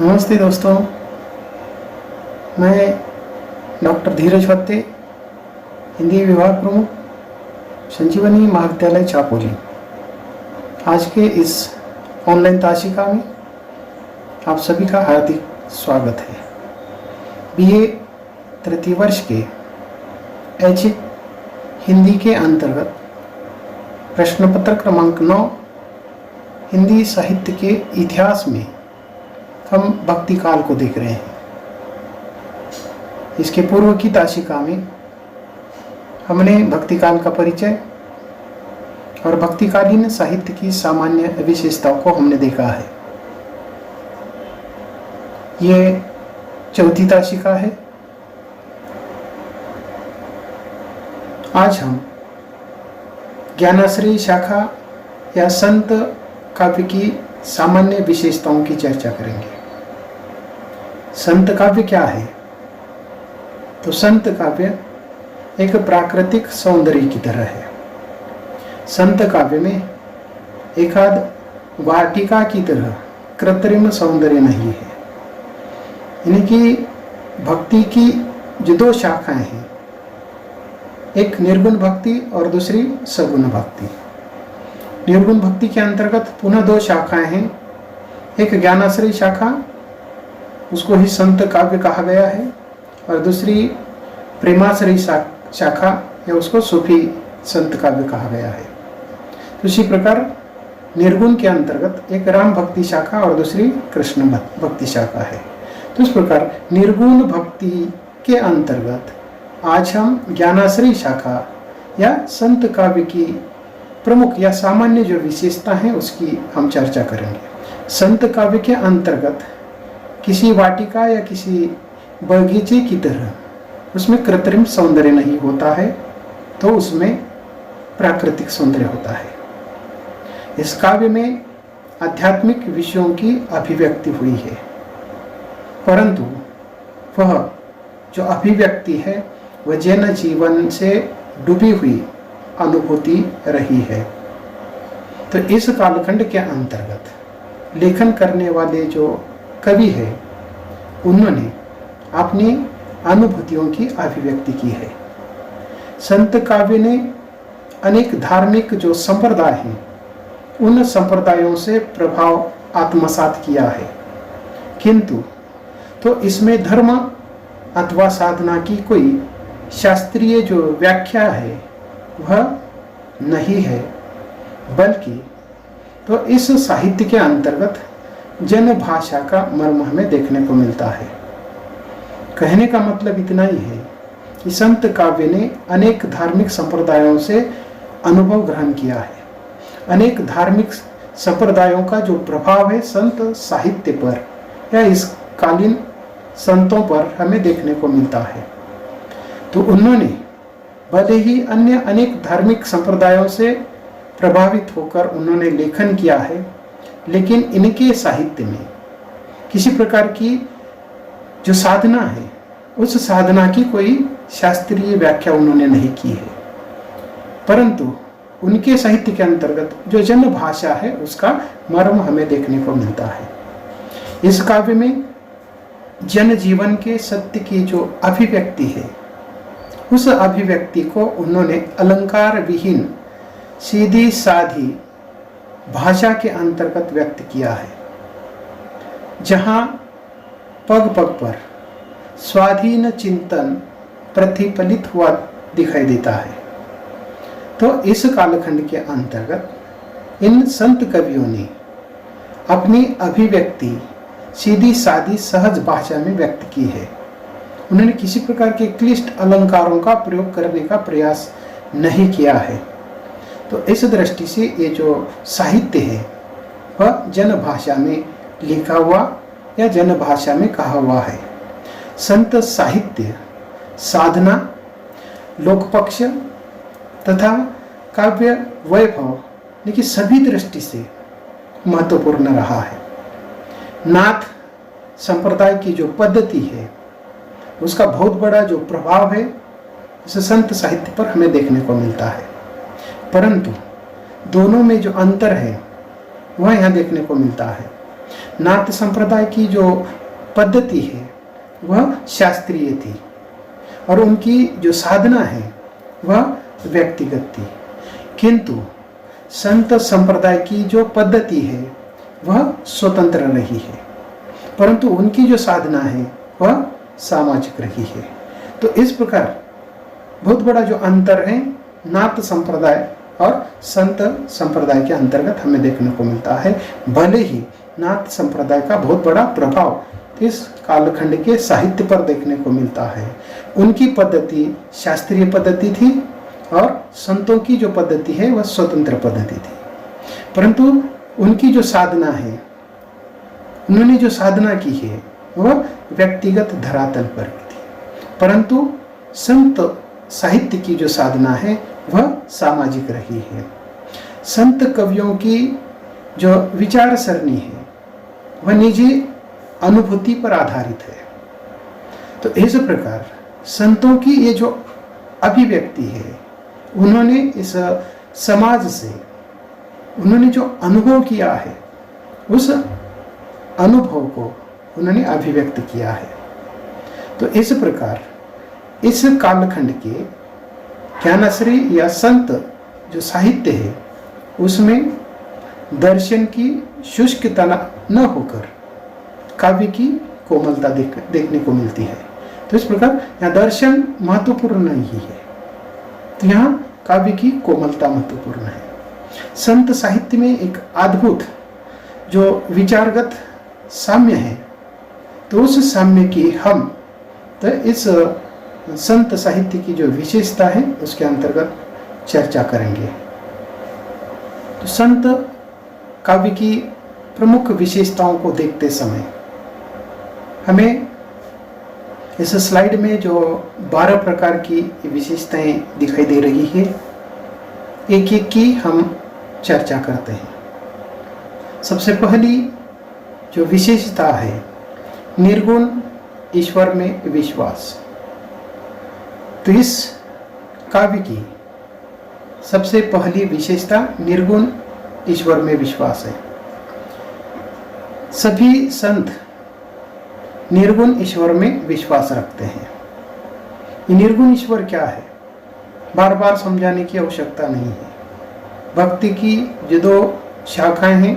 नमस्ते दोस्तों, मैं डॉक्टर धीरज वत्ते, हिंदी विभाग प्रमुख, संजीवनी महाविद्यालय चापोली। आज के इस ऑनलाइन ताशिका में आप सभी का हार्दिक स्वागत है। बीए तृतीय वर्ष के ऐच्छिक हिंदी के अंतर्गत प्रश्न पत्र क्रमांक 9 हिंदी साहित्य के इतिहास में हम भक्ति काल को देख रहे हैं। इसके पूर्व की ताशिका में हमने भक्ति काल का परिचय और भक्तिकालीन साहित्य की सामान्य विशेषताओं को हमने देखा है। ये चौथी ताशिका है। आज हम ज्ञानाश्रयी शाखा या संत काव्य की सामान्य विशेषताओं की चर्चा करेंगे। संत काव्य क्या है? तो संत काव्य एक प्राकृतिक सौंदर्य की तरह है। संत काव्य में एकाध वाटिका की तरह कृत्रिम सौंदर्य नहीं है। यानी कि भक्ति की जो दो शाखाएं हैं, एक निर्गुण भक्ति और दूसरी सगुण भक्ति। निर्गुण भक्ति के अंतर्गत पुनः दो शाखाएं हैं। एक ज्ञानाश्रयी शाखा, उसको ही संत काव्य कहा गया है, और दूसरी प्रेमाश्रयी शाखा या उसको सूफी संत काव्य कहा गया है। तो इसी प्रकार निर्गुण के अंतर्गत एक राम भक्ति शाखा और दूसरी कृष्ण भक्ति शाखा है। तो इस प्रकार निर्गुण भक्ति के अंतर्गत आज हम ज्ञानाश्रयी शाखा या संत काव्य की प्रमुख या सामान्य जो विशेषता है उसकी हम चर्चा करेंगे। संत काव्य के अंतर्गत किसी वाटिका या किसी बगीचे की तरह उसमें कृत्रिम सौंदर्य नहीं होता है, तो उसमें प्राकृतिक सौंदर्य होता है। इस काव्य में आध्यात्मिक विषयों की अभिव्यक्ति हुई है, परंतु वह जो अभिव्यक्ति है वह जन जीवन से डूबी हुई अनुभूति रही है। तो इस कालखंड के अंतर्गत लेखन करने वाले जो कवि है, उन्होंने अपनी अनुभूतियों की अभिव्यक्ति की है। संत काव्य ने अनेक धार्मिक जो संप्रदाय हैं, उन संप्रदायों से प्रभाव आत्मसात किया है, किंतु तो इसमें धर्म अथवा साधना की कोई शास्त्रीय जो व्याख्या है वह नहीं है, बल्कि तो इस साहित्य के अंतर्गत जन भाषा का मर्म हमें देखने को मिलता है। कहने का मतलब इतना ही है कि संत काव्य ने अनेक धार्मिक संप्रदायों से अनुभव ग्रहण किया है। अनेक धार्मिक संप्रदायों का जो प्रभाव है संत साहित्य पर या इस कालीन संतों पर हमें देखने को मिलता है। तो उन्होंने भले ही अन्य अनेक धार्मिक संप्रदायों से प्रभावित होकर उन्होंने लेखन किया है, लेकिन इनके साहित्य में किसी प्रकार की जो साधना है, उस साधना की कोई शास्त्रीय व्याख्या उन्होंने नहीं की है, परंतु उनके साहित्य के अंतर्गत जो जन भाषा है उसका मर्म हमें देखने को मिलता है। इस काव्य में जन जीवन के सत्य की जो अभिव्यक्ति है, उस अभिव्यक्ति को उन्होंने अलंकार विहीन सीधी साधी भाषा के अंतर्गत व्यक्त किया है, जहां पग पग पर स्वाधीन चिंतन प्रतिफलित हुआ दिखाई देता है। तो इस कालखंड के अंतर्गत इन संत कवियों ने अपनी अभिव्यक्ति सीधी सादी सहज भाषा में व्यक्त की है। उन्होंने किसी प्रकार के क्लिष्ट अलंकारों का प्रयोग करने का प्रयास नहीं किया है। तो इस दृष्टि से ये जो साहित्य है वह जन भाषा में लिखा हुआ या जन भाषा में कहा हुआ है। संत साहित्य साधना, लोकपक्ष तथा काव्य वैभव, लेकिन सभी दृष्टि से महत्वपूर्ण रहा है। नाथ संप्रदाय की जो पद्धति है उसका बहुत बड़ा जो प्रभाव है इस संत साहित्य पर हमें देखने को मिलता है, परंतु दोनों में जो अंतर है वह यहाँ देखने को मिलता है। नाथ संप्रदाय की जो पद्धति है वह शास्त्रीय थी और उनकी जो साधना है वह व्यक्तिगत थी, किंतु संत संप्रदाय की जो पद्धति है वह स्वतंत्र रही है, परंतु उनकी जो साधना है वह सामाजिक रही है। तो इस प्रकार बहुत बड़ा जो अंतर है नाथ संप्रदाय और संत संप्रदाय के अंतर्गत हमें देखने को मिलता है। भले ही नाथ संप्रदाय का बहुत बड़ा प्रभाव इस कालखंड के साहित्य पर देखने को मिलता है। उनकी पद्धति शास्त्रीय पद्धति थी और संतों की जो पद्धति है वह स्वतंत्र पद्धति थी, परंतु उनकी जो साधना है, उन्होंने जो साधना की है वह व्यक्तिगत धरातल पर की थी, परंतु संत साहित्य की जो साधना है वह सामाजिक रही है। संत कवियों की जो विचार सरणी है वह निजी अनुभूति पर आधारित है। तो इस प्रकार संतों की ये जो अभिव्यक्ति है, उन्होंने इस समाज से उन्होंने जो अनुभव किया है उस अनुभव को उन्होंने अभिव्यक्त किया है। तो इस प्रकार इस कालखंड के ज्ञानाश्रय या संत जो साहित्य है उसमें दर्शन की शुष्कता न होकर काव्य की कोमलता देखने को मिलती है। तो इस प्रकार यहाँ दर्शन महत्वपूर्ण नहीं है, तो यहाँ काव्य की कोमलता महत्वपूर्ण है। संत साहित्य में एक अद्भुत जो विचारगत साम्य है, तो उस साम्य की हम तो इस संत साहित्य की जो विशेषता है उसके अंतर्गत चर्चा करेंगे। तो संत काव्य की प्रमुख विशेषताओं को देखते समय हमें इस स्लाइड में जो 12 प्रकार की विशेषताएं दिखाई दे रही है, एक एक की हम चर्चा करते हैं। सबसे पहली जो विशेषता है निर्गुण ईश्वर में विश्वास। तो इस काव्य की सबसे पहली विशेषता निर्गुण ईश्वर में विश्वास है। सभी संत निर्गुण ईश्वर में विश्वास रखते हैं। ये निर्गुण ईश्वर क्या है, बार बार समझाने की आवश्यकता नहीं है। भक्ति की जो 2 शाखाएं हैं,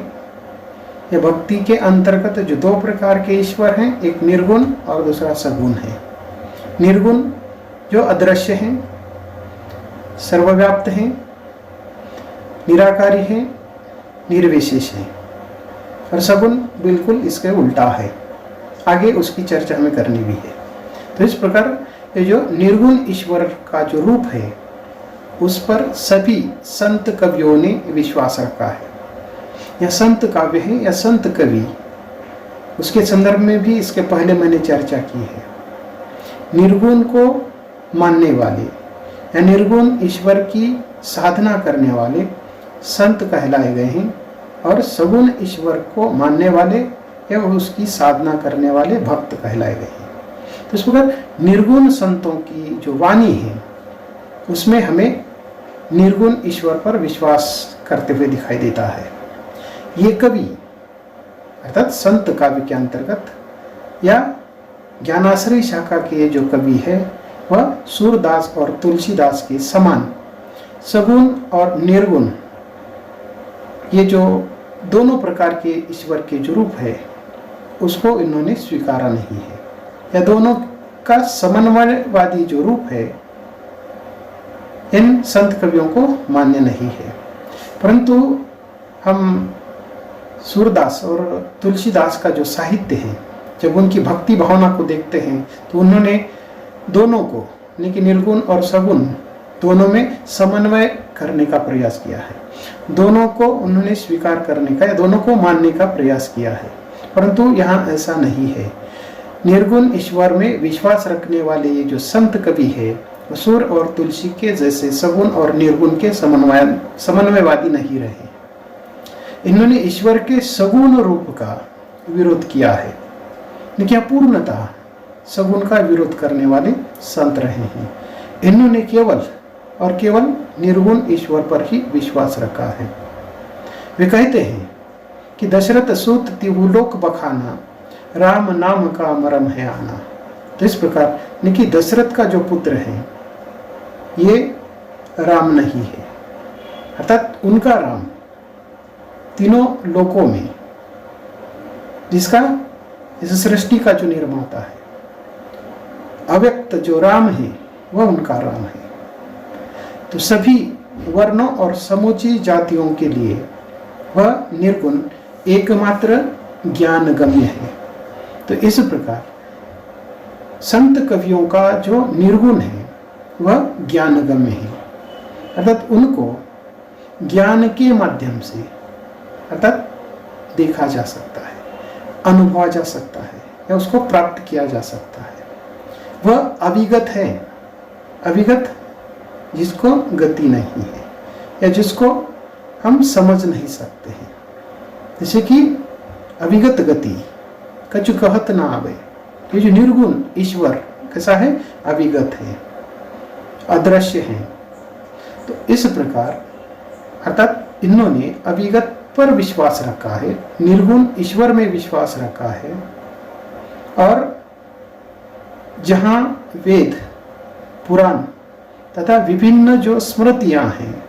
या भक्ति के अंतर्गत जो 2 प्रकार के ईश्वर हैं, एक निर्गुण और दूसरा सगुण है। निर्गुण जो अदृश्य हैं, सर्वव्याप्त हैं, निराकारी हैं, निर्विशेष हैं, और सगुण बिल्कुल इसके उल्टा है। आगे उसकी चर्चा हमें करनी भी है। तो इस प्रकार ये जो निर्गुण ईश्वर का जो रूप है उस पर सभी संत कवियों ने विश्वास रखा है। यह संत काव्य है या संत कवि, उसके संदर्भ में भी इसके पहले मैंने चर्चा की है। निर्गुण को मानने वाले या निर्गुण ईश्वर की साधना करने वाले संत कहलाए गए हैं, और सगुण ईश्वर को मानने वाले या उसकी साधना करने वाले भक्त कहलाए गए हैं। तो इस प्रकार निर्गुण संतों की जो वाणी है उसमें हमें निर्गुण ईश्वर पर विश्वास करते हुए दिखाई देता है। ये कवि अर्थात संत काव्य के अंतर्गत या ज्ञानाश्रय शाखा के जो कवि है वह सूरदास और तुलसीदास के समान सगुण और निर्गुण ये जो दोनों प्रकार के ईश्वर के जो रूप है उसको इन्होंने स्वीकारा नहीं है, या दोनों का समन्वयवादी जो रूप है इन संत कवियों को मान्य नहीं है। परंतु हम सूरदास और तुलसीदास का जो साहित्य है, जब उनकी भक्ति भावना को देखते हैं तो उन्होंने दोनों को यानी कि निर्गुण और सगुण दोनों में समन्वय करने का प्रयास किया है। दोनों को उन्होंने स्वीकार करने का या दोनों को मानने का प्रयास किया है, परंतु यहाँ ऐसा नहीं है। निर्गुण ईश्वर में विश्वास रखने वाले ये जो संत कवि है सूर और तुलसी के जैसे सगुण और निर्गुण के समन्वयवादी नहीं रहे। इन्होंने ईश्वर के सगुण रूप का विरोध किया है, लेकिन पूर्णतः सगुण का विरोध करने वाले संत रहे हैं। इन्होंने केवल और केवल निर्गुण ईश्वर पर ही विश्वास रखा है। वे कहते हैं कि दशरथ सूत तिहु लोक बखाना, राम नाम का मरम है आना। तो इस प्रकार कि दशरथ का जो पुत्र है ये राम नहीं है, अर्थात उनका राम तीनों लोकों में, जिसका इस सृष्टि का जो निर्माता है, अव्यक्त जो राम है वह उनका राम है। तो सभी वर्णों और समूची जातियों के लिए वह निर्गुण एकमात्र ज्ञान गम्य है। तो इस प्रकार संत कवियों का जो निर्गुण है वह ज्ञान गम्य है, अर्थात उनको ज्ञान के माध्यम से अर्थात देखा जा सकता है, अनुभवा जा सकता है या उसको प्राप्त किया जा सकता है। वह अविगत है, अविगत जिसको गति नहीं है या जिसको हम समझ नहीं सकते हैं। जैसे कि अविगत गति कछु कहत ना आवे, ये जो निर्गुण ईश्वर कैसा है, अविगत है, अदृश्य है। तो इस प्रकार अर्थात इन्होंने अविगत पर विश्वास रखा है, निर्गुण ईश्वर में विश्वास रखा है, और जहाँ वेद पुराण तथा विभिन्न जो स्मृतियां हैं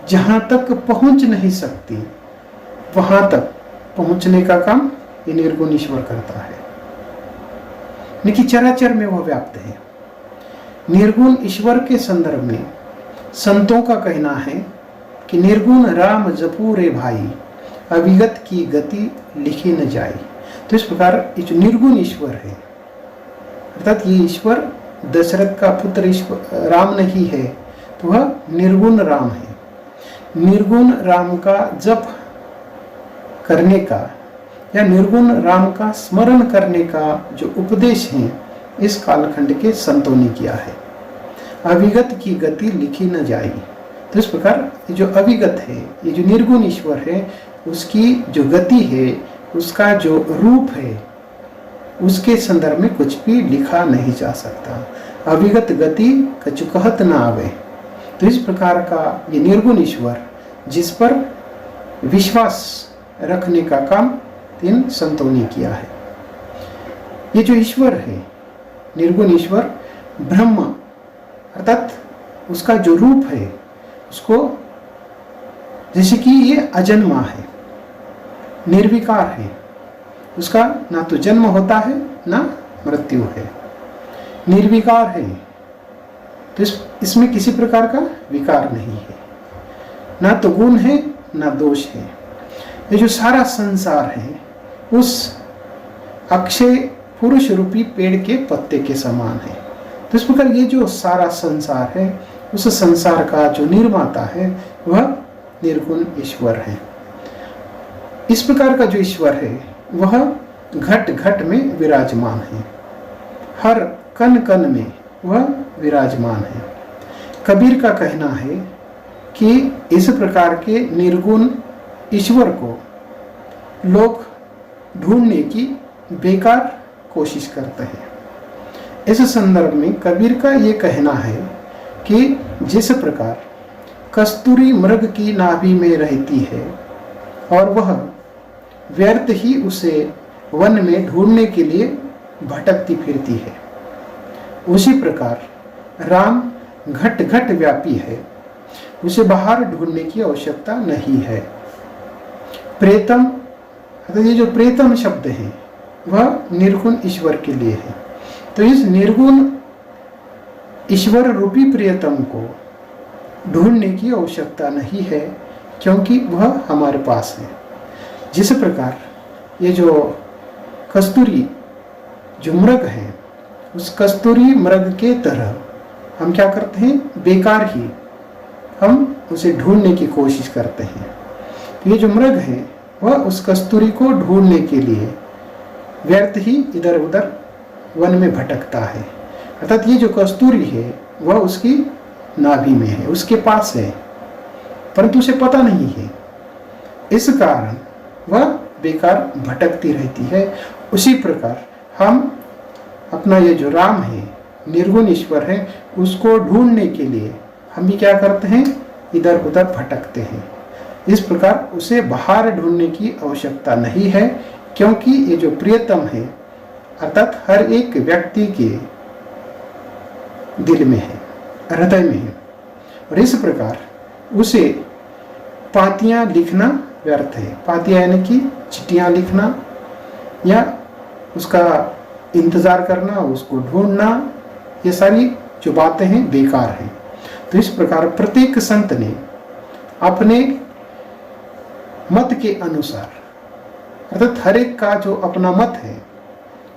जहाँ तक पहुँच नहीं सकती वहाँ तक पहुँचने का काम ये निर्गुण ईश्वर करता है। लेकिन चराचर में वह व्याप्त है। निर्गुण ईश्वर के संदर्भ में संतों का कहना है कि निर्गुण राम जपू रे भाई, अविगत की गति लिखी न जाए। तो इस प्रकार ये जो निर्गुण ईश्वर है, अर्थात ये ईश्वर दशरथ का पुत्र ईश्वर राम नहीं है, तो वह निर्गुण राम है। निर्गुण राम का जप करने का या निर्गुण राम का स्मरण करने का जो उपदेश है इस कालखंड के संतों ने किया है। अविगत की गति लिखी न जाए। तो इस प्रकार ये जो अविगत है, ये जो निर्गुण ईश्वर है, उसकी जो गति है, उसका जो रूप है, उसके संदर्भ में कुछ भी लिखा नहीं जा सकता। अविगत गति कछु कहत न आवे। तो इस प्रकार का ये निर्गुण ईश्वर जिस पर विश्वास रखने का काम इन संतों ने किया है। ये जो ईश्वर है, निर्गुण ईश्वर ब्रह्म, अर्थात उसका जो रूप है उसको, जैसे कि ये अजन्मा है, निर्विकार है, उसका ना तो जन्म होता है ना मृत्यु है, निर्विकार है। तो इसमें किसी प्रकार का विकार नहीं है, ना तो गुण है ना दोष है। ये जो सारा संसार है उस अक्षय पुरुष रूपी पेड़ के पत्ते के समान है। तो इस प्रकार ये जो सारा संसार है, उस संसार का जो निर्माता है वह निर्गुण ईश्वर है। इस प्रकार का जो ईश्वर है वह घट घट में विराजमान है, हर कण कण में वह विराजमान है। कबीर का कहना है कि इस प्रकार के निर्गुण ईश्वर को लोग ढूंढने की बेकार कोशिश करते हैं। इस संदर्भ में कबीर का ये कहना है कि जिस प्रकार कस्तूरी मृग की नाभि में रहती है और वह व्यर्थ ही उसे वन में ढूंढने के लिए भटकती फिरती है, उसी प्रकार राम घट घट व्यापी है, उसे बाहर ढूंढने की आवश्यकता नहीं है। प्रेतम, ये जो प्रेतम शब्द है वह निर्गुण ईश्वर के लिए है। तो इस निर्गुण ईश्वर रूपी प्रियतम को ढूंढने की आवश्यकता नहीं है, क्योंकि वह हमारे पास है। जिस प्रकार ये जो कस्तूरी जो मृग है, उस कस्तूरी मृग के तरह हम क्या करते हैं, बेकार ही हम उसे ढूंढने की कोशिश करते हैं। ये जो मृग है वह उस कस्तूरी को ढूंढने के लिए व्यर्थ ही इधर उधर वन में भटकता है। अर्थात ये जो कस्तूरी है वह उसकी नाभि में है, उसके पास है, परंतु उसे पता नहीं है। इस कारण वह बेकार भटकती रहती है। उसी प्रकार हम अपना ये जो राम है, निर्गुण ईश्वर है, उसको ढूंढने के लिए हम भी क्या करते हैं, इधर उधर भटकते हैं। इस प्रकार उसे बाहर ढूंढने की आवश्यकता नहीं है, क्योंकि ये जो प्रियतम है अर्थात हर एक व्यक्ति के दिल में है, हृदय में है। और इस प्रकार उसे पातियां लिखना व्यर्थ है। पातियां यानी कि चिट्ठियां लिखना या उसका इंतजार करना, उसको ढूंढना, ये सारी जो बातें हैं बेकार हैं। तो इस प्रकार प्रत्येक संत ने अपने मत के अनुसार, अर्थात हर एक का जो अपना मत है,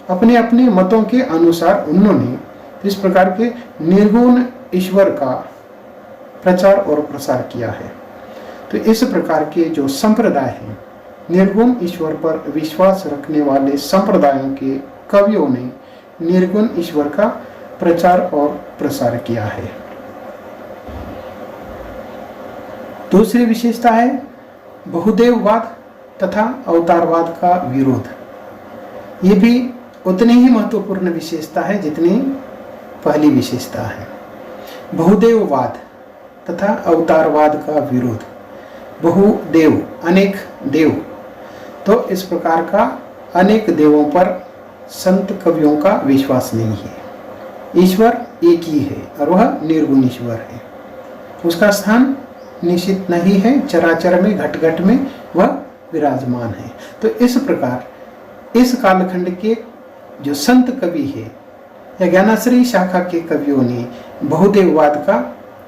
अपने अपने मतों के अनुसार उन्होंने इस प्रकार के निर्गुण ईश्वर का प्रचार और प्रसार किया है। तो इस प्रकार के जो संप्रदाय हैं, निर्गुण ईश्वर पर विश्वास रखने वाले संप्रदायों के कवियों ने निर्गुण ईश्वर का प्रचार और प्रसार किया है। दूसरी विशेषता है बहुदेववाद तथा अवतारवाद का विरोध। ये भी उतनी ही महत्वपूर्ण विशेषता है जितनी पहली विशेषता है। बहुदेववाद तथा अवतारवाद का विरोध। बहुदेव, अनेक देव, तो इस प्रकार का अनेक देवों पर संत कवियों का विश्वास नहीं है। ईश्वर एक ही है और वह निर्गुण ईश्वर है। उसका स्थान निश्चित नहीं है, चराचर में, घट घट में वह विराजमान है। तो इस प्रकार इस कालखंड के जो संत कवि है या ज्ञानाश्रयी शाखा के कवियों ने बहुदेववाद का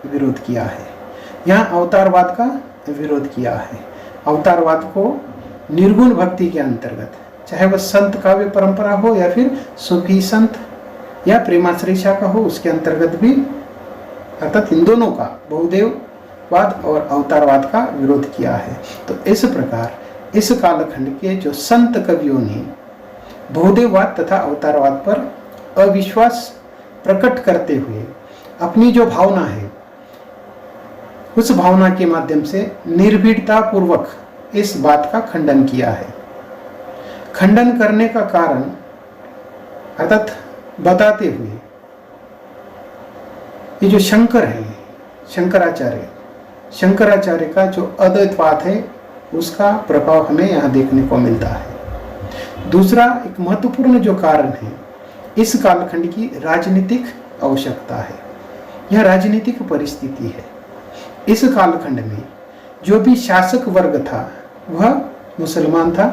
विरोध किया है, यहाँ अवतारवाद का विरोध किया है। अवतारवाद को निर्गुण भक्ति के अंतर्गत, चाहे वह संत काव्य परंपरा हो या फिर सूफी संत या प्रेमाश्रयी शाखा हो, उसके अंतर्गत भी, अर्थात इन दोनों का, बहुदेववाद और अवतारवाद का विरोध किया है। तो इस प्रकार इस कालखंड के जो संत कवियों ने बहुदेववाद तथा अवतारवाद पर अविश्वास प्रकट करते हुए अपनी जो भावना है, उस भावना के माध्यम से निर्भीकता पूर्वक इस बात का खंडन किया है। खंडन करने का कारण अर्थात बताते हुए ये जो शंकर है, शंकराचार्य का जो अद्वैतवाद है, उसका प्रभाव हमें यहाँ देखने को मिलता है। दूसरा एक महत्वपूर्ण जो कारण है, इस कालखंड की राजनीतिक आवश्यकता है। यह राजनीतिक परिस्थिति है। इस कालखंड में जो भी शासक वर्ग था वह मुसलमान था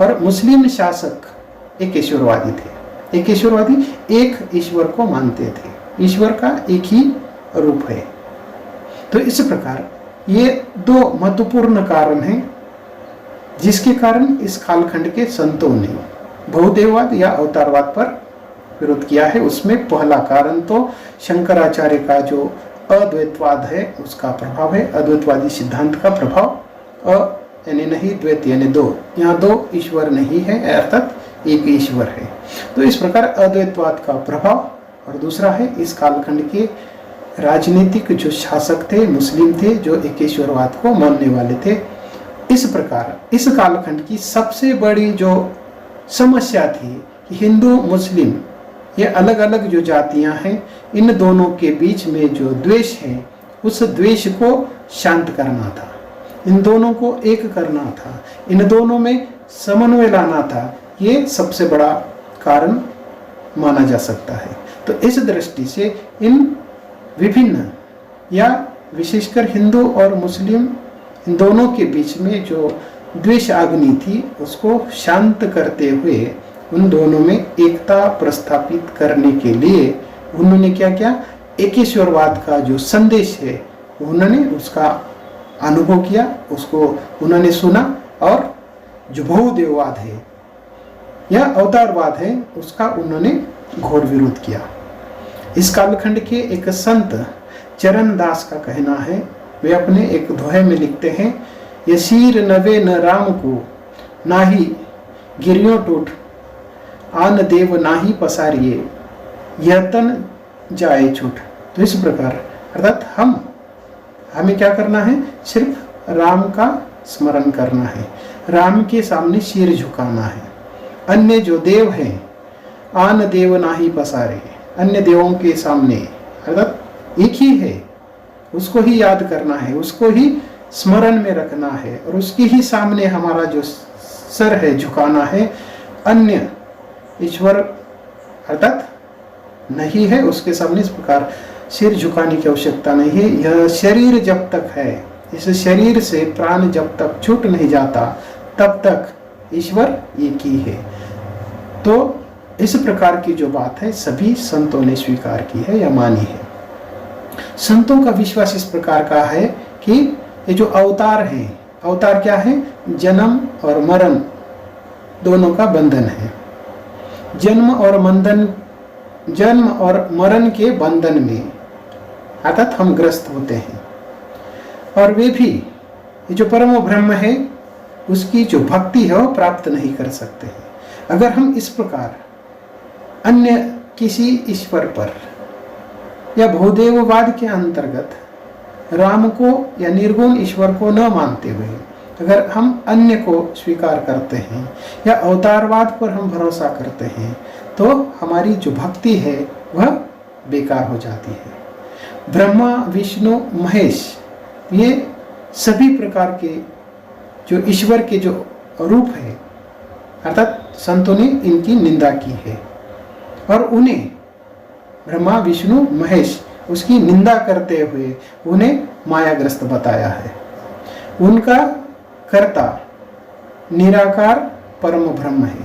और मुस्लिम शासक एक ईश्वरवादी थे। एक ईश्वरवादी एक ईश्वर को मानते थे, ईश्वर का एक ही रूप है। तो इस प्रकार ये दो महत्वपूर्ण कारण हैं जिसके कारण इस कालखंड के संतों ने बहुदेववाद या अवतारवाद पर विरोध किया है। उसमें पहला कारण तो शंकराचार्य का जो अद्वैतवाद है उसका प्रभाव है, अद्वैतवादी सिद्धांत का प्रभाव। यानी नहीं, द्वैत यानी दो, यहाँ दो ईश्वर नहीं है, अर्थात एक ईश्वर है। तो इस प्रकार अद्वैतवाद का प्रभाव। और दूसरा है इस कालखंड के राजनीतिक जो शासक थे, मुस्लिम थे, जो एक ईश्वरवाद को मानने वाले थे। इस प्रकार इस कालखंड की सबसे बड़ी जो समस्या थी कि हिंदू मुस्लिम ये अलग अलग जो जातियां हैं, इन दोनों के बीच में जो द्वेष है, उस द्वेष को शांत करना था, इन दोनों को एक करना था, इन दोनों में समन्वय लाना था। ये सबसे बड़ा कारण माना जा सकता है। तो इस दृष्टि से इन विभिन्न या विशेषकर हिंदू और मुस्लिम इन दोनों के बीच में जो द्वेष अग्नि थी उसको शांत करते हुए उन दोनों में एकता प्रस्थापित करने के लिए उन्होंने क्या किया, एकेश्वरवाद का जो संदेश है उन्होंने उसका अनुभव किया, उसको उन्होंने सुना और जो बहुदेववाद है या अवतारवाद है उसका उन्होंने घोर विरोध किया। इस कालखंड के एक संत चरण दास का कहना है, वे अपने एक दोहे में लिखते हैं, यसीर नवे न राम को नाही गिरियों टूट, आन देव नाही पसारिए, यह तन जाए छूट। तो इस प्रकार अर्थात हमें क्या करना है, सिर्फ राम का स्मरण करना है, राम के सामने सिर झुकाना है। अन्य जो देव हैं, आन देव नाही पसारे, अन्य देवों के सामने अर्थात एक ही है, उसको ही याद करना है, उसको ही स्मरण में रखना है और उसके ही सामने हमारा जो सर है झुकाना है, अन्य ईश्वर अर्थात नहीं है उसके सामने इस प्रकार सिर झुकाने की आवश्यकता नहीं है। यह शरीर जब तक है, इस शरीर से प्राण जब तक छूट नहीं जाता तब तक ईश्वर एक ही है। तो इस प्रकार की जो बात है सभी संतों ने स्वीकार की है या मानी है। संतों का विश्वास इस प्रकार का है कि ये जो अवतार है, अवतार क्या है? जन्म और मरण दोनों का बंधन है। जन्म और मरण के बंधन में अर्थात हम ग्रस्त होते हैं, और वे भी ये जो परम ब्रह्म है उसकी जो भक्ति है वो प्राप्त नहीं कर सकते हैं। अगर हम इस प्रकार अन्य किसी ईश्वर पर या बहुदेववाद के अंतर्गत राम को या निर्गुण ईश्वर को न मानते हुए अगर हम अन्य को स्वीकार करते हैं या अवतारवाद पर हम भरोसा करते हैं तो हमारी जो भक्ति है वह बेकार हो जाती है। ब्रह्मा, विष्णु, महेश ये सभी प्रकार के जो ईश्वर के जो रूप है अर्थात संतों ने इनकी निंदा की है और उन्हें ब्रह्मा, विष्णु, महेश उसकी निंदा करते हुए उन्हें मायाग्रस्त बताया है। उनका कर्ता निराकार परम ब्रह्म है।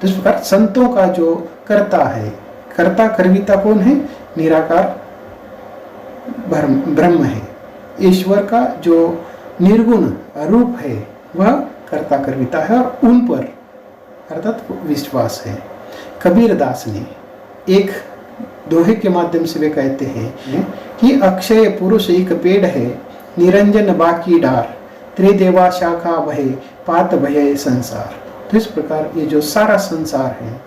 तो इस प्रकार संतों का जो कर्ता है, कर्ता कर्विता कौन है? निराकार ब्रह्म है। ईश्वर का जो निर्गुण रूप है वह कर्ता कर्विता है और उन पर अर्थात विश्वास है। कबीर दास ने एक दोहे के माध्यम से वे कहते हैं कि अक्षय पुरुष एक पेड़ है, निरंजन बाकी डार, त्रिदेवा शाखा भय, पात भय संसार। तो इस प्रकार ये जो सारा संसार है,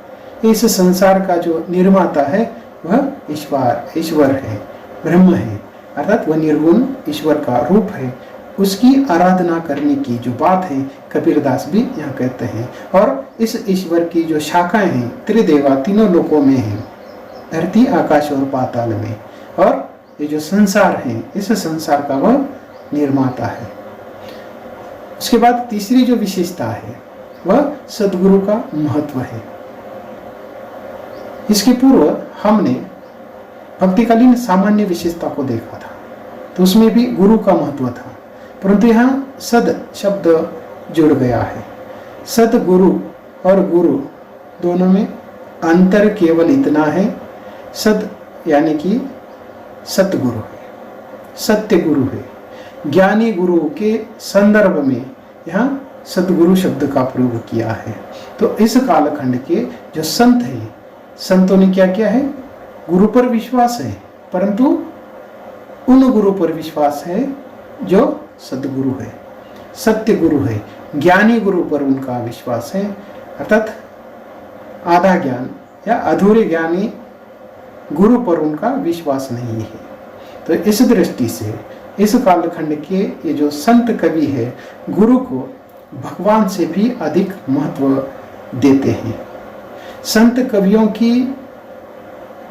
इस संसार का जो निर्माता है वह ईश्वर है, ब्रह्म है, अर्थात वह निर्गुण ईश्वर का रूप है। उसकी आराधना करने की जो बात है कबीरदास भी यहाँ कहते हैं। और इस ईश्वर की जो शाखाएं हैं त्रिदेवा तीनों लोकों में हैं, धरती, आकाश और पाताल में, और ये जो संसार है इस संसार का वह निर्माता है। उसके बाद तीसरी जो विशेषता है वह सद्गुरु का महत्व है। इसके पूर्व हमने भक्तिकालीन सामान्य विशेषता को देखा था, तो उसमें भी गुरु का महत्व था, परंतु यहाँ सद शब्द जुड़ गया है। सदगुरु और गुरु दोनों में अंतर केवल इतना है, सद यानी कि सतगुरु है, सत्य गुरु है। ज्ञानी गुरु के संदर्भ में यहाँ सतगुरु शब्द का प्रयोग किया है। तो इस कालखंड के जो संत हैं, संतों ने क्या किया है? गुरु पर विश्वास है, परंतु उन गुरु पर विश्वास है जो सदगुरु है, सत्य गुरु है। ज्ञानी गुरु पर उनका विश्वास है, अर्थात आधा ज्ञान या अधूरे ज्ञानी गुरु पर उनका विश्वास नहीं है। तो इस दृष्टि से इस कालखंड के ये जो संत कवि है गुरु को भगवान से भी अधिक महत्व देते हैं। संत कवियों की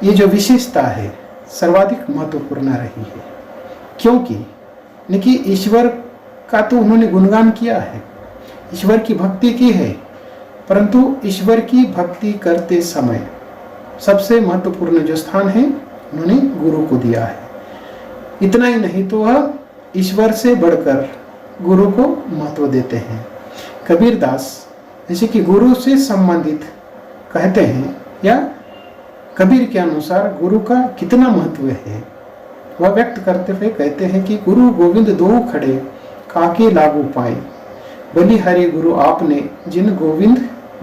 ये जो विशेषता है सर्वाधिक महत्वपूर्ण रही है, क्योंकि ईश्वर का तो उन्होंने गुणगान किया है, ईश्वर की भक्ति की है, परंतु ईश्वर की भक्ति करते समय सबसे महत्वपूर्ण जो स्थान है उन्होंने गुरु को दिया है। इतना ही नहीं तो वह ईश्वर से बढ़कर गुरु को महत्व देते हैं। कबीरदास जैसे कि गुरु से संबंधित कहते हैं, या कबीर के अनुसार गुरु का कितना महत्व है वह व्यक्त करते हुए कहते हैं कि गुरु गोविंद दो खड़े काके लागू पाए, बलि हरि गुरु आपने जिन गोविंद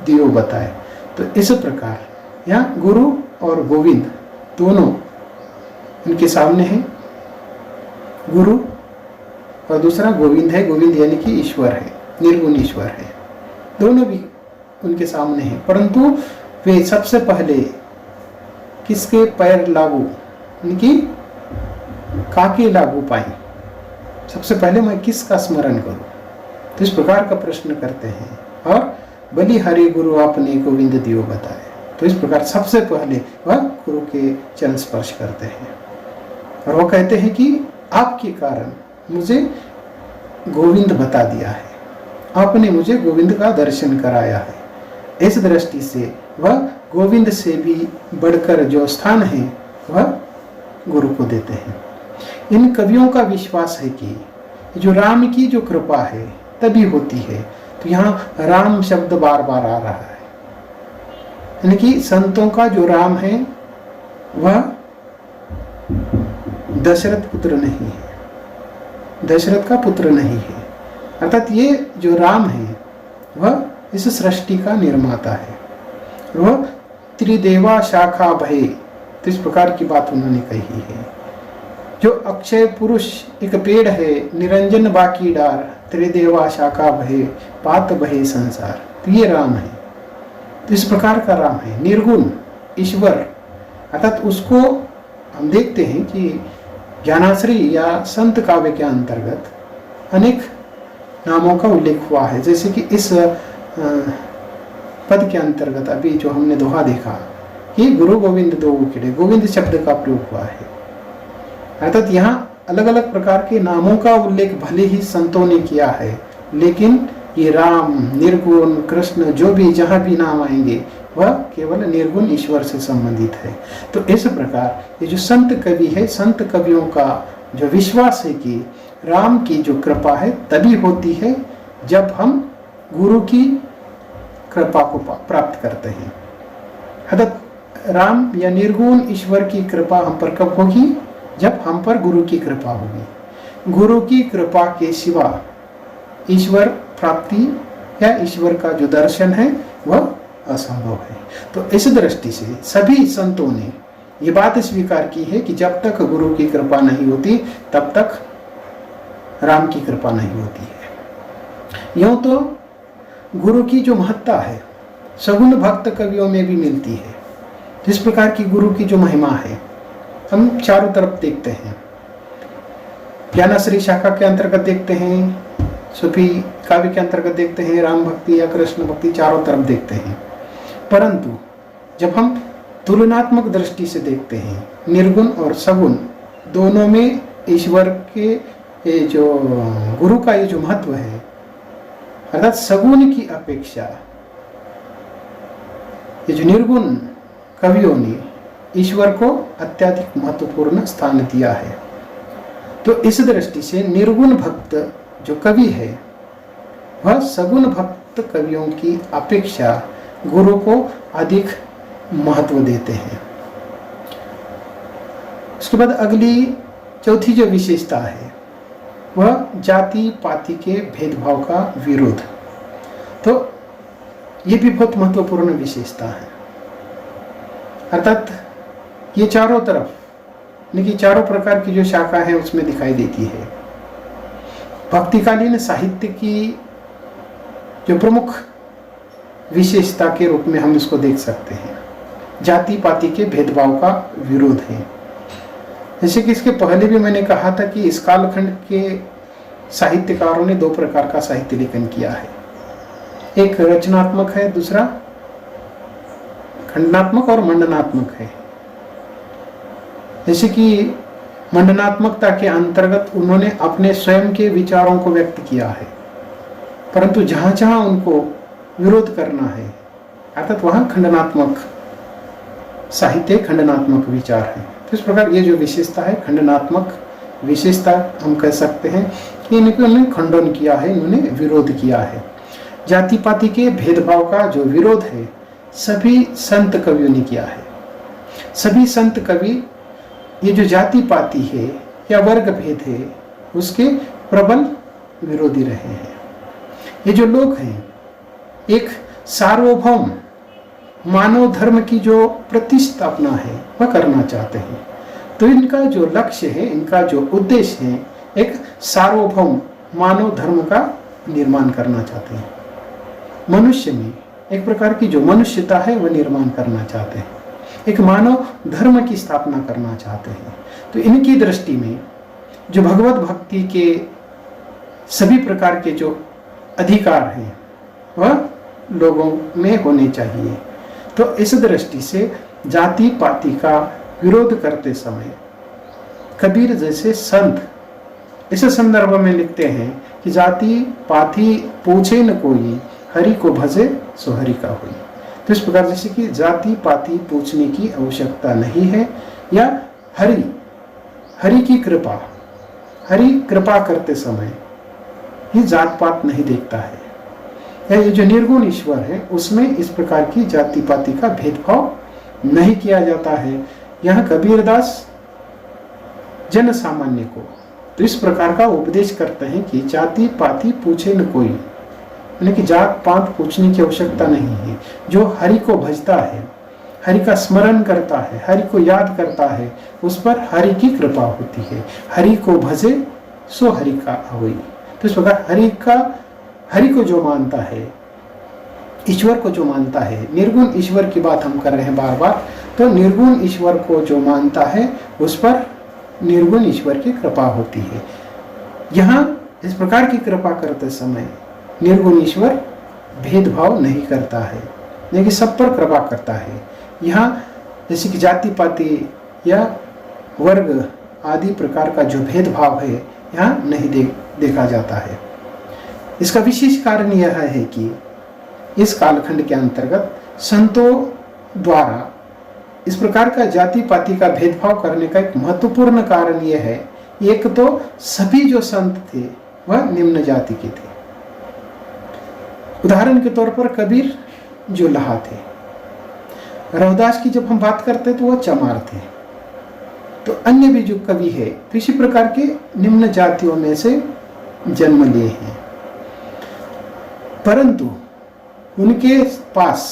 दियो बताए। तो इस प्रकार यहाँ गुरु और गोविंद दोनों इनके सामने हैं। गुरु और दूसरा गोविंद है, गोविंद यानी कि ईश्वर है, निर्गुण ईश्वर है, दोनों भी उनके सामने हैं। परंतु वे सबसे पहले किसके पैर लागू, उनकी काके लागू पाए, सबसे पहले मैं किसका स्मरण करूं, तो इस प्रकार का प्रश्न करते हैं। और बलि हरि गुरु आपने गोविंद दियो बताए, तो इस प्रकार सबसे पहले वह गुरु के चरण स्पर्श करते हैं और वह कहते हैं कि आपके कारण मुझे गोविंद बता दिया है, आपने मुझे गोविंद का दर्शन कराया है। इस दृष्टि से वह गोविंद से भी बढ़कर जो स्थान है वह गुरु को देते हैं। इन कवियों का विश्वास है कि जो राम की जो कृपा है तभी होती है। तो यहाँ राम शब्द बार बार आ रहा है, यानी कि संतों का जो राम है वह दशरथ पुत्र नहीं है, दशरथ का पुत्र नहीं है। अर्थात ये जो राम है वह इस सृष्टि का निर्माता है। वह त्रिदेवा शाखा भय, तो इस प्रकार की बात उन्होंने कही है। जो अक्षय पुरुष एक पेड़ है, निरंजन बाकी डार, त्रिदेवा शाखा भय, पात भय संसार, तो ये राम है। तो इस प्रकार का राम है, निर्गुण ईश्वर। अर्थात उसको हम देखते हैं कि ज्ञानाश्री या संत काव्य के अंतर्गत अनेक नामों का उल्लेख हुआ है। जैसे कि इस पद के अंतर्गत अभी जो हमने दोहा देखा कि गुरु गोविंद दो उखड़े, गोविंद शब्द का प्रयोग हुआ है। अर्थात यहाँ अलग अलग प्रकार के नामों का उल्लेख भले ही संतों ने किया है, लेकिन ये राम, निर्गुण, कृष्ण, जो भी जहाँ भी नाम आएंगे वह केवल निर्गुण ईश्वर से संबंधित है। तो इस प्रकार ये जो संत कवि है, संत कवियों का जो विश्वास है कि राम की जो कृपा है तभी होती है जब हम गुरु की कृपा को प्राप्त करते हैं। अर्थात राम या निर्गुण ईश्वर की कृपा हम पर कब होगी? जब हम पर गुरु की कृपा होगी। गुरु की कृपा के सिवा ईश्वर प्राप्ति या ईश्वर का जो दर्शन है वह असंभव है। तो इस दृष्टि से सभी संतों ने ये बात स्वीकार की है कि जब तक गुरु की कृपा नहीं होती तब तक राम की कृपा नहीं होती है। यूं तो गुरु की जो महत्ता है सगुण भक्त कवियों में भी मिलती है। जिस प्रकार की गुरु की जो महिमा है हम चारों तरफ देखते हैं। ज्ञानाश्री शाखा के अंतर्गत देखते हैं, सूफी काव्य के अंतर्गत देखते हैं, राम भक्ति या कृष्ण भक्ति, चारों तरफ देखते हैं। परंतु जब हम तुलनात्मक दृष्टि से देखते हैं, निर्गुण और सगुण दोनों में ईश्वर के ये जो गुरु का ये जो महत्व है, अर्थात सगुण की अपेक्षा ये जो निर्गुण कवियों ने ईश्वर को अत्यधिक महत्वपूर्ण स्थान दिया है। तो इस दृष्टि से निर्गुण भक्त जो कवि है वह सगुण भक्त कवियों की अपेक्षा गुरु को अधिक महत्व देते हैं। उसके बाद अगली चौथी जो विशेषता है वह जाति पाति के भेदभाव का विरोध। तो ये भी बहुत महत्वपूर्ण विशेषता है। अर्थात ये चारों तरफ यानी कि चारों प्रकार की जो शाखा है उसमें दिखाई देती है। भक्तिकालीन साहित्य की जो प्रमुख विशेषता के रूप में हम इसको देख सकते हैं, जाति पाति के भेदभाव का विरोध है। जैसे कि इसके पहले भी मैंने कहा था कि इस कालखंड के साहित्यकारों ने दो प्रकार का साहित्य लेखन किया है, एक रचनात्मक है, दूसरा खंडनात्मक और मंडनात्मक है। जैसे कि मंडनात्मकता के अंतर्गत उन्होंने अपने स्वयं के विचारों को व्यक्त किया है, परंतु जहां जहां उनको विरोध करना है अर्थात वहां खंडनात्मक साहित्य, खंडनात्मक विचार है। तो इस प्रकार ये जो विशेषता है खंडनात्मक विशेषता हम कह सकते हैं कि इन्होंने खंडन किया है, इन्होंने विरोध किया है। जाति पाति के भेदभाव का जो विरोध है सभी संत कवियों ने किया है। सभी संत कवि ये जो जाति पाति है या वर्ग भेद है उसके प्रबल विरोधी रहे हैं। ये जो लोग हैं एक सार्वभौम मानव धर्म की जो प्रतिस्थापना है वह करना चाहते हैं। तो इनका जो लक्ष्य है, इनका जो उद्देश्य है, एक सार्वभौम मानव धर्म का निर्माण करना चाहते हैं। मनुष्य में एक प्रकार की जो मनुष्यता है वह निर्माण करना चाहते हैं, एक मानव धर्म की स्थापना करना चाहते हैं। तो इनकी दृष्टि में जो भगवत भक्ति के सभी प्रकार के जो अधिकार हैं वह लोगों में होने चाहिए। तो इस दृष्टि से जाति पाति का विरोध करते समय कबीर जैसे संत इस संदर्भ में लिखते हैं कि जाति पाति पूछे न कोई, हरि को भजे सो हरि का हुई। तो इस प्रकार जैसे कि जाति पाति पूछने की आवश्यकता नहीं है, या हरि की कृपा, हरि कृपा करते समय ये जात पात नहीं देखता है, या ये जो निर्गुण ईश्वर है उसमें इस प्रकार की जाति पाति का भेदभाव नहीं किया जाता है। यहाँ कबीरदास जन सामान्य को तो इस प्रकार का उपदेश करते हैं कि जाति पाति पूछे न कोई, यानी कि जात पात पूछने की आवश्यकता नहीं है। जो हरि को भजता है, हरि का स्मरण करता है, हरि को याद करता है, उस पर हरि की कृपा होती है। हरि को भजे सो हरि का होई। तो इस प्रकार हरि को जो मानता है, ईश्वर को जो मानता है, निर्गुण ईश्वर की बात हम कर रहे हैं बार बार, तो निर्गुण ईश्वर को जो मानता है उस पर निर्गुण ईश्वर की कृपा होती है। यहाँ इस प्रकार की कृपा करते समय निर्गुण ईश्वर भेदभाव नहीं करता है, लेकिन सब पर कृपा करता है। यहाँ जैसे कि जाति पाति या वर्ग आदि प्रकार का जो भेदभाव है यहाँ नहीं देखा जाता है। इसका विशेष कारण यह है कि इस कालखंड के अंतर्गत संतों द्वारा इस प्रकार का जाति पाति का भेदभाव करने का एक महत्वपूर्ण कारण यह है, एक तो सभी जो संत थे वह निम्न जाति के थे। उदाहरण के तौर पर कबीर जो लहा थे, रविदास की जब हम बात करते तो वह चमार थे, तो अन्य भी जो कवि है तो इसी प्रकार के निम्न जातियों में से जन्म लिए हैं। परंतु उनके पास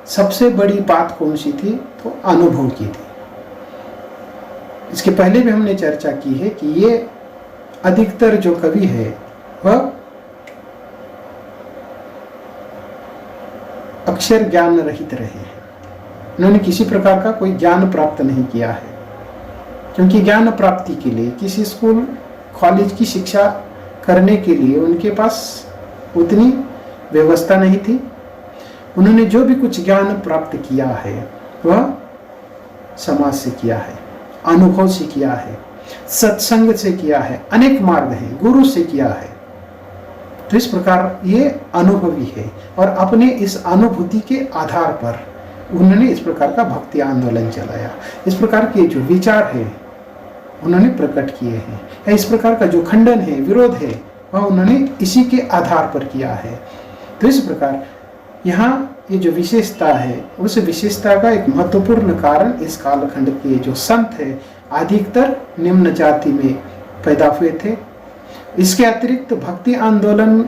सबसे बड़ी बात कौन सी थी? तो अनुभव की थी। इसके पहले भी हमने चर्चा की है कि ये अधिकतर जो कवि है वह अक्षर ज्ञान रहित रहे हैं। उन्होंने किसी प्रकार का कोई ज्ञान प्राप्त नहीं किया है, क्योंकि ज्ञान प्राप्ति के लिए किसी स्कूल कॉलेज की शिक्षा करने के लिए उनके पास उतनी व्यवस्था नहीं थी। उन्होंने जो भी कुछ ज्ञान प्राप्त किया है वह समाज से किया है, अनुभव से किया है, सत्संग से किया है, अनेक मार्ग हैं, गुरु से किया है। तो इस प्रकार ये अनुभवी है और अपने इस अनुभूति के आधार पर उन्होंने इस प्रकार का भक्ति आंदोलन चलाया। इस प्रकार के जो विचार है उन्होंने प्रकट किए हैं, या इस प्रकार का जो खंडन है, विरोध है, वह उन्होंने इसी के आधार पर किया है। तो इस प्रकार यहाँ ये जो विशेषता है उस विशेषता का एक महत्वपूर्ण कारण इस कालखंड के जो संत है अधिकतर निम्न जाति में पैदा हुए थे। इसके अतिरिक्त भक्ति आंदोलन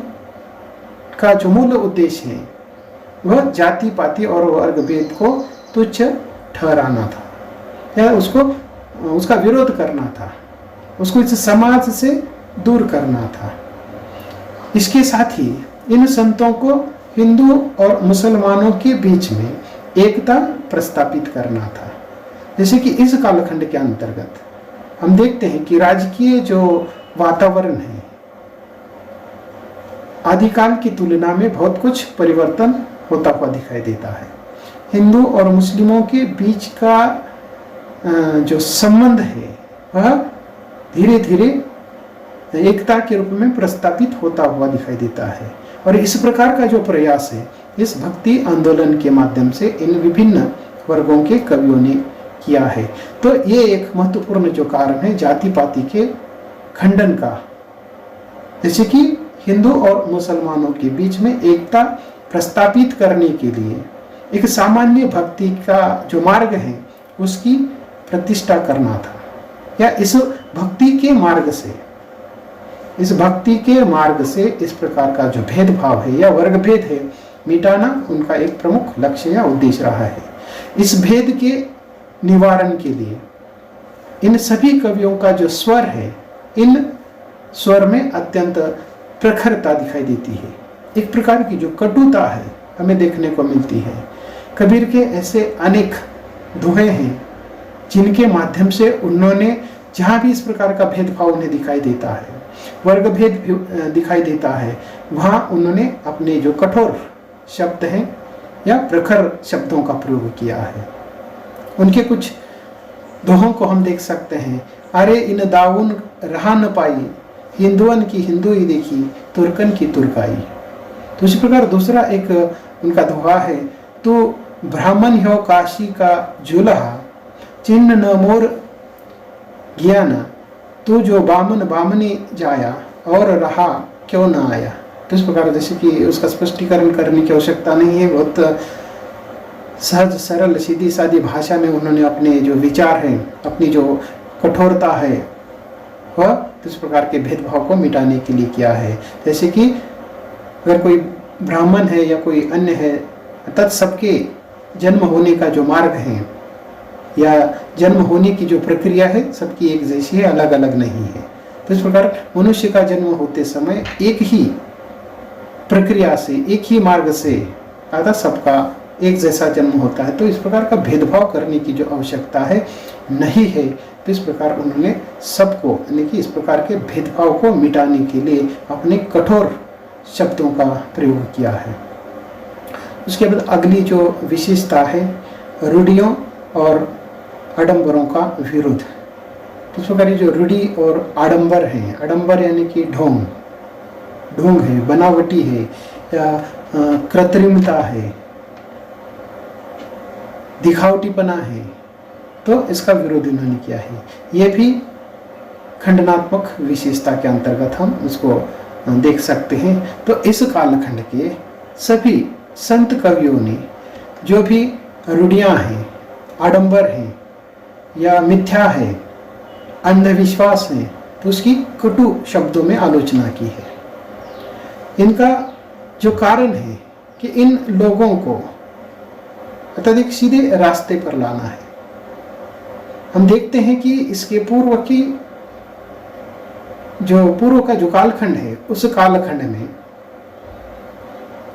का जो मूल उद्देश्य है वह जाति पाति और वर्ग भेद को तुच्छ ठहराना था, या उसका विरोध करना था, उसको इस समाज से दूर करना था। इसके साथ ही इन संतों को हिंदू और मुसलमानों के बीच में एकता प्रस्तापित करना था। जैसे कि इस कालखंड के अंतर्गत हम देखते हैं कि राजकीय जो वातावरण है आदिकाल की तुलना में बहुत कुछ परिवर्तन होता हुआ दिखाई देता है। हिंदू और मुस्लिमों के बीच का जो संबंध है वह धीरे धीरे एकता के रूप में प्रस्तापित होता हुआ दिखाई देता है। और इस प्रकार का जो प्रयास है इस भक्ति आंदोलन के माध्यम से इन विभिन्न वर्गों के कवियों ने किया है। तो ये एक महत्वपूर्ण जो कारण है जाति पाति के खंडन का, जैसे कि हिंदू और मुसलमानों के बीच में एकता प्रस्तापित करने के लिए एक सामान्य भक्ति का जो मार्ग है उसकी प्रतिष्ठा करना था, या इस भक्ति के मार्ग से इस प्रकार का जो भेदभाव है या वर्ग भेद है मिटाना उनका एक प्रमुख लक्ष्य या उद्देश्य रहा है। इस भेद के निवारण के लिए इन सभी कवियों का जो स्वर है, इन स्वर में अत्यंत प्रखरता दिखाई देती है। एक प्रकार की जो कटुता है हमें देखने को मिलती है। कबीर के ऐसे अनेक दोहे हैं जिनके माध्यम से उन्होंने जहाँ भी इस प्रकार का भेदभाव उन्हें दिखाई देता है, वर्ग भेद दिखाई देता है, वहाँ उन्होंने अपने जो कठोर शब्द हैं या प्रखर शब्दों का प्रयोग किया है। उनके कुछ दोहों को हम देख सकते हैं, अरे इन दाऊन रहा न पाई, हिंदुअन की हिंदू ही देखी, तुर्कन की तुर्काई। तो इसी प्रकार दूसरा एक उनका दोहा है, तो ब्राह्मण हो काशी का जुलहा, चिन्ह न मोर ज्ञान, तू जो बामन बामनी जाया, और रहा क्यों न आया। तो इस प्रकार जैसे कि उसका स्पष्टीकरण करने की आवश्यकता नहीं है, बहुत सहज सरल सीधी सादी भाषा में उन्होंने अपने जो विचार हैं, अपनी जो कठोरता है, वह इस प्रकार के भेदभाव को मिटाने के लिए किया है। जैसे कि अगर कोई ब्राह्मण है या कोई अन्य है, अर्थात सबके जन्म होने का जो मार्ग है या जन्म होने की जो प्रक्रिया है सबकी एक जैसी है, अलग अलग नहीं है। तो इस प्रकार मनुष्य का जन्म होते समय एक ही प्रक्रिया से, एक ही मार्ग से अर्थात सबका एक जैसा जन्म होता है। तो इस प्रकार का भेदभाव करने की जो आवश्यकता है नहीं है। तो इस प्रकार उन्होंने सबको, यानी कि इस प्रकार के भेदभाव को मिटाने के लिए अपने कठोर शब्दों का प्रयोग किया है। उसके बाद अगली जो विशेषता है, रूढ़ियों और आडंबरों का विरोध। तो इस प्रकार जो रूढ़ी और आडंबर है, आडंबर यानी कि ढोंग, ढोंग है, बनावटी है या कृत्रिमता है, दिखावटीपना है, तो इसका विरोध इन्होंने किया है। ये भी खंडनात्मक विशेषता के अंतर्गत हम इसको देख सकते हैं। तो इस कालखंड के सभी संत कवियों ने जो भी रूढ़ियाँ हैं, आडंबर हैं या मिथ्या है, अंधविश्वास है, तो उसकी कटु शब्दों में आलोचना की है। इनका जो कारण है कि इन लोगों को अत्यधिक सीधे रास्ते पर लाना है। हम देखते हैं कि इसके पूर्व की जो पूर्व का जो कालखंड है, उस कालखंड में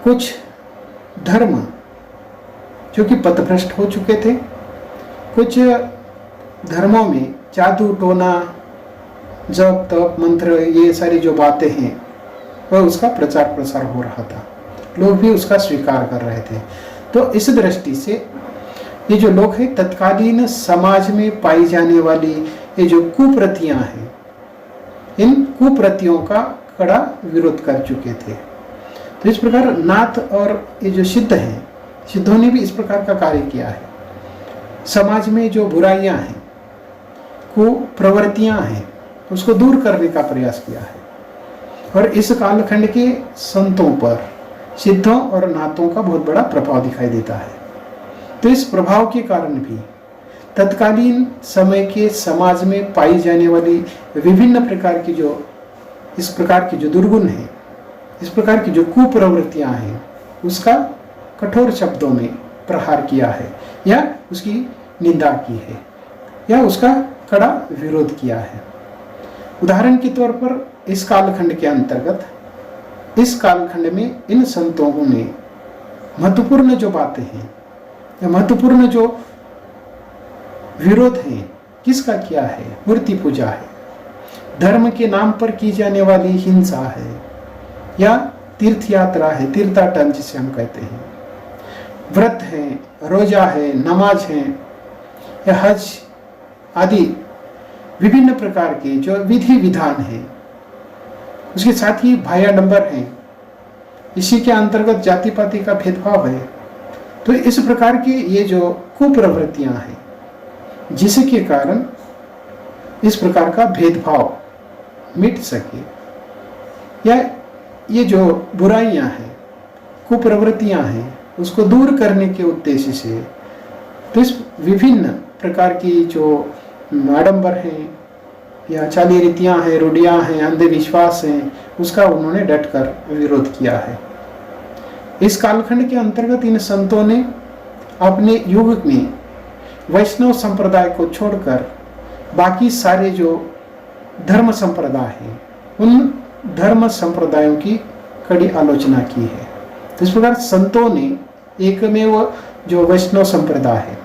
कुछ धर्म जो कि पथभ्रष्ट हो चुके थे, कुछ धर्मों में जादू टोना, जप तप मंत्र, ये सारी जो बातें हैं वह उसका प्रचार प्रसार हो रहा था, लोग भी उसका स्वीकार कर रहे थे। तो इस दृष्टि से ये जो लोग हैं, तत्कालीन समाज में पाई जाने वाली ये जो कुप्रतियां हैं, इन कुप्रतियों का कड़ा विरोध कर चुके थे। तो इस प्रकार नाथ और ये जो सिद्ध हैं, सिद्धों ने भी इस प्रकार का कार्य किया है। समाज में जो बुराइयां हैं, कुप्रवृत्तियां हैं, उसको दूर करने का प्रयास किया है। और इस कालखंड के संतों पर सिद्धों और नाथों का बहुत बड़ा प्रभाव दिखाई देता है। तो इस प्रभाव के कारण भी तत्कालीन समय के समाज में पाई जाने वाली विभिन्न प्रकार की जो इस प्रकार की जो दुर्गुण है, इस प्रकार की जो कुप्रवृत्तियां हैं, उसका कठोर शब्दों में प्रहार किया है या उसकी निंदा की है या उसका कड़ा विरोध किया है। उदाहरण के तौर पर इस कालखंड के अंतर्गत, इस कालखंड में इन संतों ने महत्वपूर्ण जो बातें हैं या महत्वपूर्ण जो विरोध है, किसका किया है? मूर्ति पूजा है, धर्म के नाम पर की जाने वाली हिंसा है या तीर्थ यात्रा है, तीर्थाटन जिसे हम कहते हैं, व्रत है, रोजा है, नमाज है या हज आदि विभिन्न प्रकार के जो विधि विधान है। उसके साथ ही भायाडंबर है, इसी के अंतर्गत जाति पाति का भेदभाव है। तो इस प्रकार की ये जो कुप्रवृत्तियां हैं, जिसके कारण इस प्रकार का भेदभाव मिट सके या ये जो बुराइयां हैं, कुप्रवृत्तियां हैं, उसको दूर करने के उद्देश्य से तो इस विभिन्न प्रकार की जो आडंबर हैं या चाली रीतियां हैं, रूढ़ियां हैं, अंधविश्वास हैं, उसका उन्होंने डटकर विरोध किया है। इस कालखंड के अंतर्गत इन संतों ने अपने युग में वैष्णव संप्रदाय को छोड़कर बाकी सारे जो धर्म संप्रदाय हैं, उन धर्म संप्रदायों की कड़ी आलोचना की है। तो इस प्रकार संतों ने एकमेव जो वैष्णव संप्रदाय है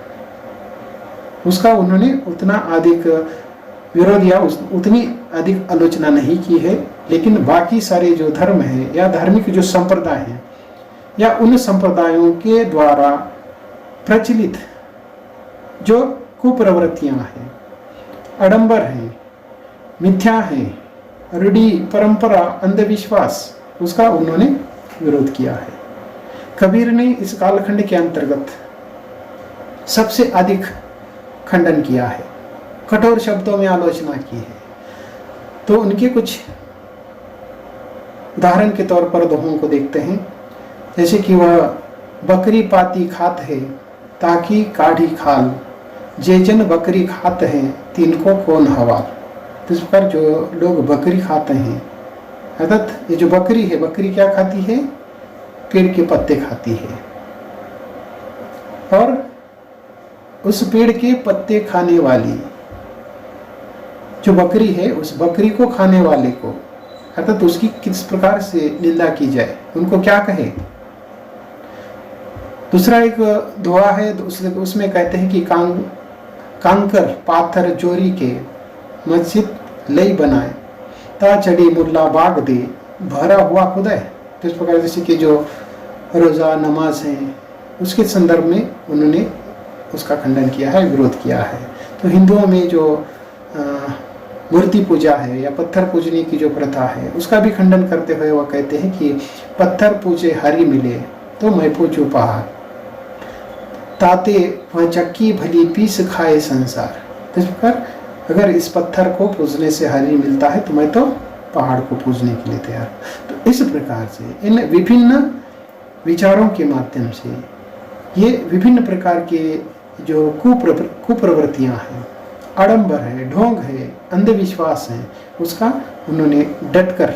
उसका उन्होंने उतना अधिक विरोध या उतनी अधिक आलोचना नहीं की है, लेकिन बाकी सारे जो धर्म है या धार्मिक जो संप्रदाय हैं या उन संप्रदायों के द्वारा प्रचलित जो कुप्रवृत्तियां हैं, आडंबर हैं, मिथ्या हैं, रूढ़ी परंपरा, अंधविश्वास, उसका उन्होंने विरोध किया है। कबीर ने इस कालखंड के अंतर्गत सबसे अधिक खंडन किया है, कठोर शब्दों में आलोचना की है। तो उनके कुछ उदाहरण के तौर पर दोहों को देखते हैं, जैसे कि वह बकरी पाती खात है ताकि काढ़ी खाल, जे जन बकरी खाते हैं तिनको कौन हवाल। इस प्रकार जो लोग बकरी खाते हैं, अर्थात ये जो बकरी है, बकरी क्या खाती है? पेड़ के पत्ते खाती है, और उस पेड़ के पत्ते खाने वाली जो बकरी है, उस बकरी को खाने वाले को, अर्थात उसकी किस प्रकार से निंदा की जाए, उनको क्या कहे। दूसरा एक दोहा है, उसमें कहते हैं कि कांकर पाथर जोरी के मस्जिद लई बनाए, ता चढ़ी मुल्ला बाग दे भरा हुआ खुदा है। तो इस प्रकार जैसे कि जो रोज़ा नमाज है, उसके संदर्भ में उन्होंने उसका खंडन किया है, विरोध किया है। तो हिंदुओं में जो मूर्ति पूजा है या पत्थर पूजने की जो प्रथा है, उसका भी खंडन करते हुए वह कहते हैं कि पत्थर पूजे हरि मिले तो मैं पूजू पहाड़, ताते वह चक्की भली पीस खाए संसार। इस प्रकार अगर इस पत्थर को पूजने से हरि मिलता है तो मैं तो पहाड़ को पूजने के लिए तैयार। तो इस प्रकार से इन विभिन्न विचारों के माध्यम से ये विभिन्न प्रकार के जो कुप्रवृत्तियां हैं, आडंबर है, ढोंग है, अंधविश्वास है, उसका उन्होंने डटकर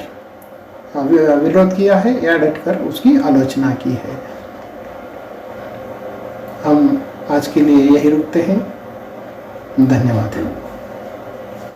विरोध किया है या डटकर उसकी आलोचना की है। हम आज के लिए यही रुकते हैं। धन्यवाद।